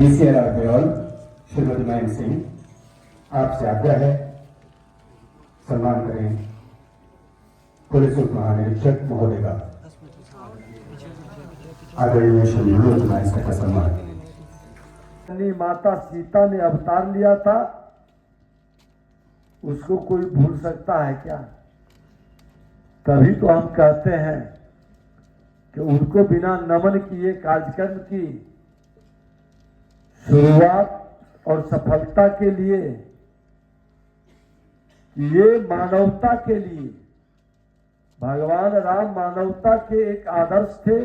DCR बेओल Shrimati Mayank Singh, आपसे आग्रह है सम्मान करें पुलिस उप महानिरीक्षक महोदय का। आदरणीय श्री विनोद का सम्मान। माता सीता ने अवतार लिया था, उसको कोई भूल सकता है क्या? तभी तो हम कहते हैं कि उनको बिना नमन किए कार्यक्रम की शुरुआत और सफलता के लिए, ये मानवता के लिए, भगवान राम मानवता के एक आदर्श थे।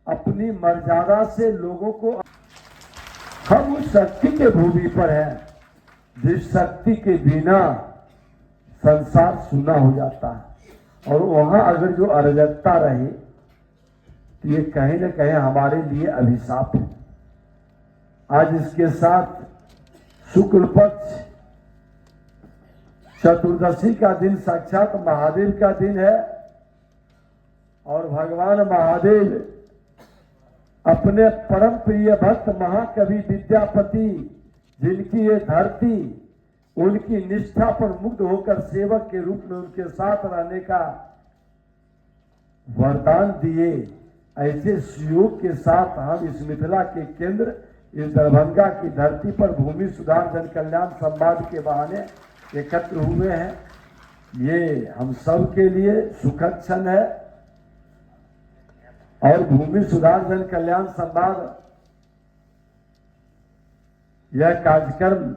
अपनी मर्यादा से लोगों को, हम उस शक्ति के भूमि पर हैं जिस शक्ति के बिना संसार सुना हो जाता है, और वहां अगर जो अराजकता रहे तो ये कहीं न कहीं हमारे लिए अभिशाप है। आज इसके साथ शुक्ल पक्ष चतुर्दशी का दिन साक्षात महादेव का दिन है, और भगवान महादेव अपने परम प्रिय भक्त महाकवि विद्यापति, जिनकी ये धरती उनकी निष्ठा पर मुग्ध होकर सेवक के रूप में उनके साथ रहने का वरदान दिए, ऐसे सुयोग के साथ हम इस मिथिला के केंद्र, इस दरभंगा की धरती पर भूमि सुधार जन कल्याण संवाद के बहाने एकत्र हुए हैं। ये हम सब के लिए सुखद क्षण है, और भूमि सुधार जन कल्याण संवाद, यह कार्यक्रम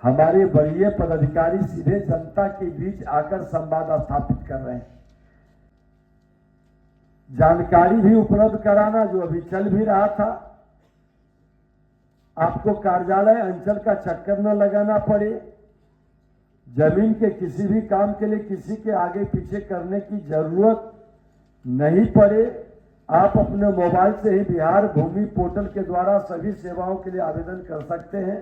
हमारे वरीय पदाधिकारी सीधे जनता के बीच आकर संवाद स्थापित कर रहे हैं। जानकारी भी उपलब्ध कराना, जो अभी चल भी रहा था, आपको कार्यालय अंचल का चक्कर न लगाना पड़े, जमीन के किसी भी काम के लिए किसी के आगे पीछे करने की जरूरत नहीं पड़े। आप अपने मोबाइल से ही बिहार भूमि पोर्टल के द्वारा सभी सेवाओं के लिए आवेदन कर सकते हैं।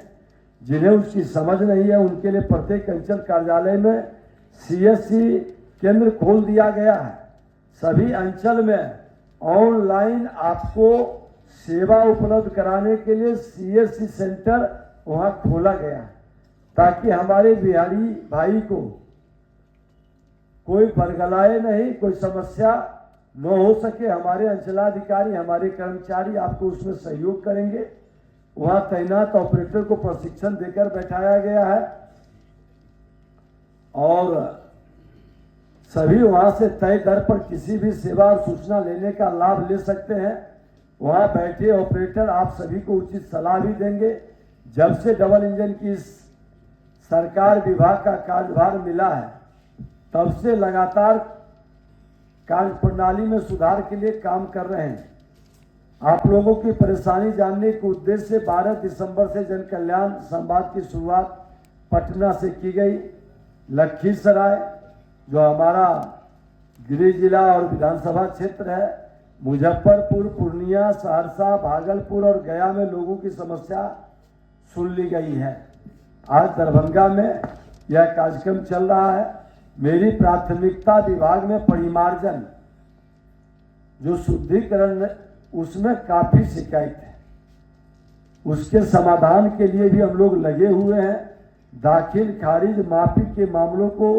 जिन्हें उसकी समझ नहीं है उनके लिए प्रत्येक अंचल कार्यालय में CSC केंद्र खोल दिया गया है। सभी अंचल में ऑनलाइन आपको सेवा उपलब्ध कराने के लिए CSC सेंटर वहां खोला गया है, ताकि हमारे बिहारी भाई को कोई बरगलाए नहीं, कोई समस्या न हो सके। हमारे अंचलाधिकारी, हमारे कर्मचारी आपको उसमें सहयोग करेंगे। वहां तैनात ऑपरेटर को प्रशिक्षण देकर बैठाया गया है, और सभी वहां से तय दर पर किसी भी सेवा और सूचना लेने का लाभ ले सकते हैं। वहां बैठे ऑपरेटर आप सभी को उचित सलाह भी देंगे। जब से डबल इंजन की सरकार विभाग का कार्यभार मिला है, तब से लगातार कार्य प्रणाली में सुधार के लिए काम कर रहे हैं। आप लोगों की परेशानी जानने के उद्देश्य से 12 दिसंबर से जन कल्याण संवाद की शुरुआत पटना से की गई। लखीसराय, जो हमारा गृह जिला और विधानसभा क्षेत्र है, मुजफ्फरपुर, पूर्णिया, सहरसा, भागलपुर और गया में लोगों की समस्या सुन ली गई है। आज दरभंगा में यह कार्यक्रम चल रहा है। मेरी प्राथमिकता विभाग में परिमार्जन, जो शुद्धिकरण, उसमें काफी शिकायत है, उसके समाधान के लिए भी हम लोग लगे हुए हैं। दाखिल खारिज माफी के मामलों को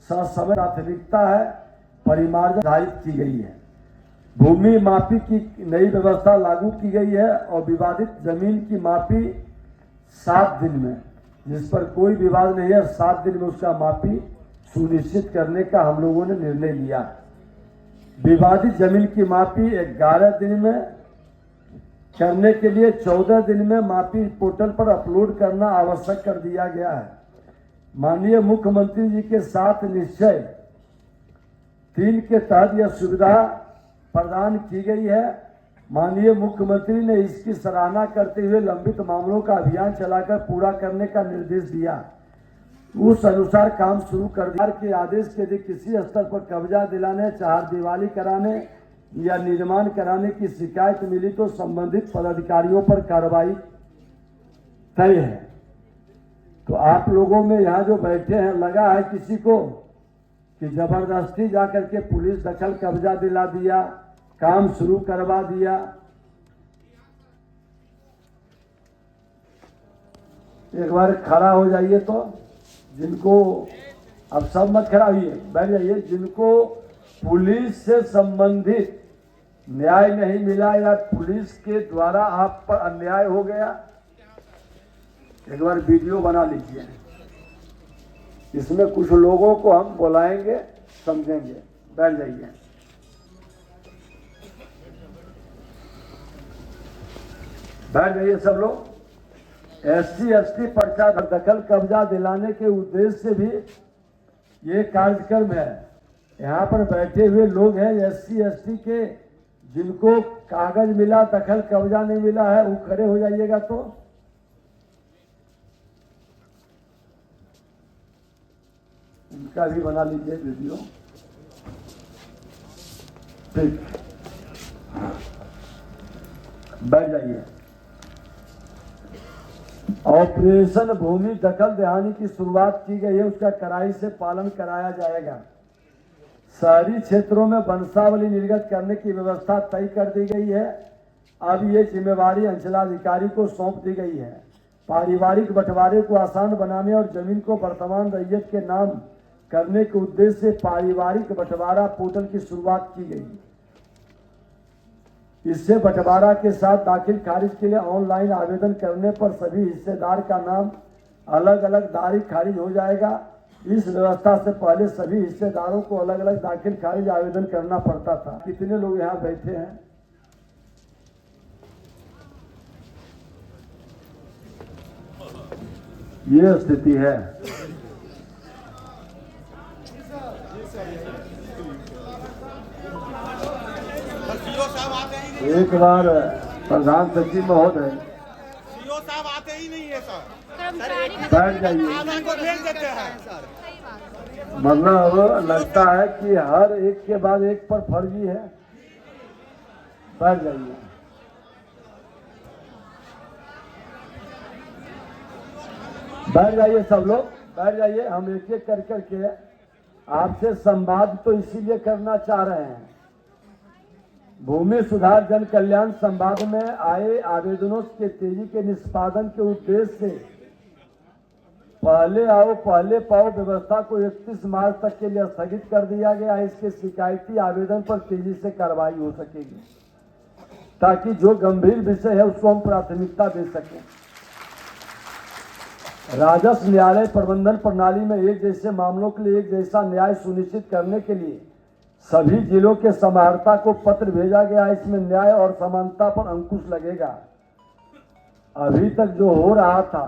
ससमय प्राथमिकता है, परिमार्जन निर्धारित की गई है। भूमि माफी की नई व्यवस्था लागू की गई है, और विवादित जमीन की माफी 7 दिन में, जिस पर कोई विवाद नहीं है, 7 दिन में उसका माफी सुनिश्चित करने का हम लोगों ने निर्णय लिया। विवादित जमीन की माफी 11 दिन में करने के लिए 14 दिन में माफी पोर्टल पर अपलोड करना आवश्यक कर दिया गया है। माननीय मुख्यमंत्री जी के साथ निश्चय 3 के तहत यह सुविधा प्रदान की गई है। माननीय मुख्यमंत्री ने इसकी सराहना करते हुए लंबित मामलों का अभियान चलाकर पूरा करने का निर्देश दिया। उस अनुसार काम शुरू कर दिया। के आदेश के यदि किसी स्तर पर कब्जा दिलाने, चारदीवारी कराने या निर्माण कराने की शिकायत मिली तो संबंधित पदाधिकारियों पर कार्रवाई तय है। तो आप लोगों में यहाँ जो बैठे हैं, लगा है किसी को कि जबरदस्ती जाकर के पुलिस दखल कब्जा दिला दिया, काम शुरू करवा दिया। एक बार खड़ा हो जाइए तो जिनको, अब सब मत खड़ा होइए, बैठ जाइए। जिनको पुलिस से संबंधित न्याय नहीं मिला या पुलिस के द्वारा आप पर अन्याय हो गया, एक बार वीडियो बना लीजिए। इसमें कुछ लोगों को हम बुलाएंगे, समझेंगे। बैठ जाइए। बैठ जाइए सब लोग। SC ST पर्चा दखल कब्जा दिलाने के उद्देश्य से भी ये कार्यक्रम है। यहाँ पर बैठे हुए लोग हैं SC ST के, जिनको कागज मिला, दखल कब्जा नहीं मिला है, वो खड़े हो जाइएगा। तो उनका भी बना लीजिए वीडियो। ठीक, बैठ जाइए। ऑपरेशन भूमि दखल दहानी की शुरुआत की गई है, उसका कड़ाई से पालन कराया जाएगा। शहरी क्षेत्रों में वंशावली निर्गत करने की व्यवस्था तय कर दी गई है। अब ये जिम्मेवारी अंचलाधिकारी को सौंप दी गई है। पारिवारिक बंटवारे को आसान बनाने और जमीन को वर्तमान रैयत के नाम करने के उद्देश्य से पारिवारिक बंटवारा पोर्टल की शुरुआत की गई। इससे बंटवारा के साथ दाखिल खारिज के लिए ऑनलाइन आवेदन करने पर सभी हिस्सेदार का नाम अलग अलग तारीख खारिज हो जाएगा। इस व्यवस्था से पहले सभी हिस्सेदारों को अलग अलग दाखिल खारिज आवेदन करना पड़ता था। कितने लोग यहाँ बैठे हैं? ये स्थिति है। एक बार प्रधान सचिव महोदय सीओ साहब आते ही नहीं है सर, बैठ जाइए। आधा को भेज देते हैं। मतलब लगता है कि हर एक के बाद एक पर फर्जी है। बैठ जाइए। बैठ जाइए सब लोग, बैठ जाइए। हम एक एक कर करके आपसे संवाद तो इसीलिए करना चाह रहे हैं। भूमि सुधार जन कल्याण संवाद में आए आवेदनों के तेजी के निष्पादन के उद्देश्य से पहले आओ पहले पाओ व्यवस्था को 31 मार्च तक के लिए स्थगित कर दिया गया है। इसके शिकायती आवेदन पर तेजी से कार्रवाई हो सकेगी, ताकि जो गंभीर विषय है उसको हम प्राथमिकता दे सकें। राजस्व न्यायालय प्रबंधन प्रणाली में एक जैसे मामलों के लिए एक जैसा न्याय सुनिश्चित करने के लिए सभी जिलों के समाहर्ता को पत्र भेजा गया। इसमें न्याय और समानता पर अंकुश लगेगा। अभी तक जो हो रहा था